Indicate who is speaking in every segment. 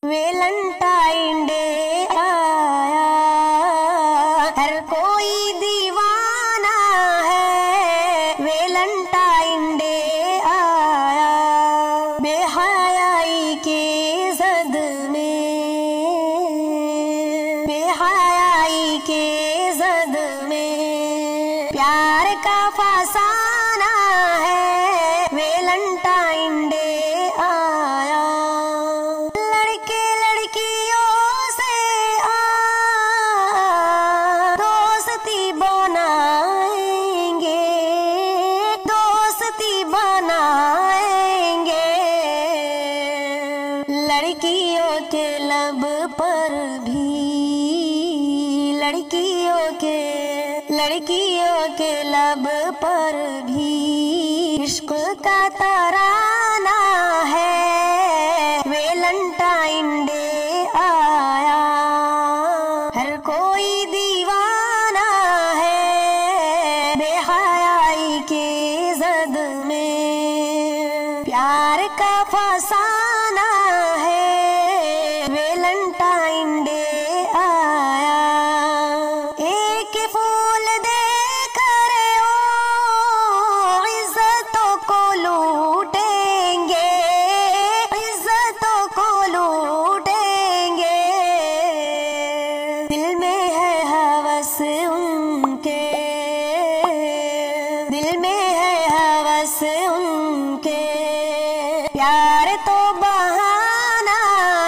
Speaker 1: Valentine day आया, हर कोई दीवाना है। वेलेंटाइन डे आया, बेहयाई के ज़द में, बेहयाई के ज़द में प्यार का फसाना है। वेलेंटाइन डे आया, लड़के लड़कियों से दोस्ती बनाएंगे, दोस्ती बनाएंगे। लड़कियों के लब पर भी, लड़कियों के लब पर भी इश्क का तराना है। वेलेंटाइन डे आया, हर कोई दीवाना है। बेहयाई के ज़द में प्यार का फसाना है। वेलेंटाइन डे आया, एक फूल देकर ओ इज्जतों को लूटेंगे, इज्जतों को लूटेंगे। दिल में है हवस उनके, दिल में है हवस उनके। प्यार तो बहाना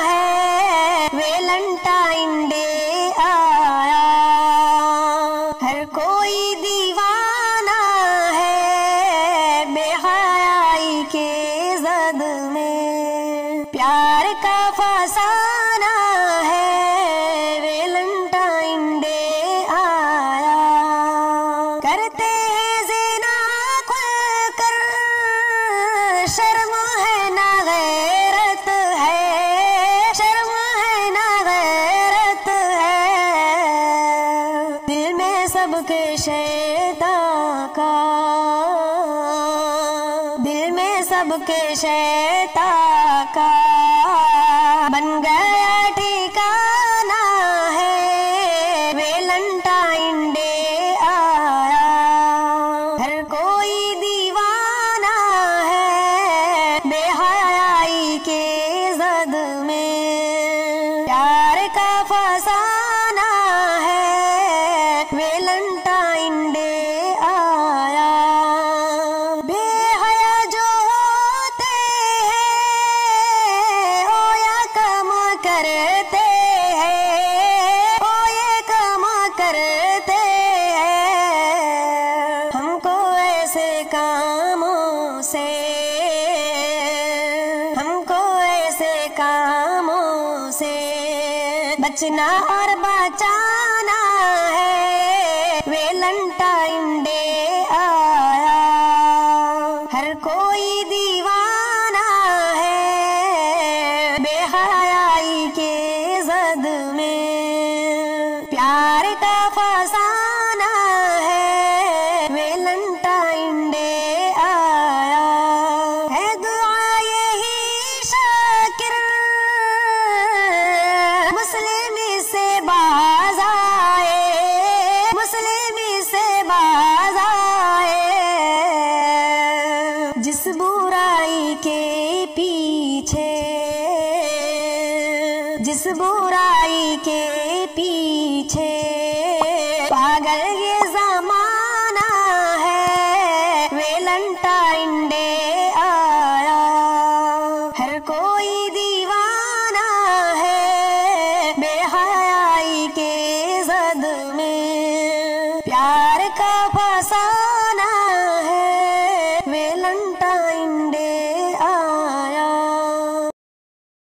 Speaker 1: है। वेलेंटाइन डे आया, हर कोई दीवाना है। बेहयाई के ज़द में प्यार का फसाना है। वेलेंटाइन डे आया, करते हैं ज़िना खुलकर, शर्म है ना गैरत है, शर्म है ना गैरत है। दिल में सबके शैतान का, दिल में सबके शैतान का बन गया ठिकाना है। वेलेंटाइन डे आया, हर कोई दीवाना है। बेहयाई के ज़द में प्यार का फसाना है। वेलेंटाइन डे आया, बेहया जो होते हैं ओ या काम करते हैं, ओ ये काम करते हैं। हमको ऐसे कामों से, हमको ऐसे कामों से बचना और बचाना है। वेलेंटाइन डे आया, हर कोई दीवाना है। बेहयाई के ज़द में प्यार का फसाना है। वेलेंटाइन डे आया, है दुआ यही शाकिर मुस्लिम से बाज़ आए, मुस्लिम से बाज़ आए। जिस बुराई के पीछे, जिस बुराई के पीछे पागल ये ज़माना है। वेलेंटाइन डे आया, हर कोई दीवाना है। बेहयाई के ज़द में प्यार का फसा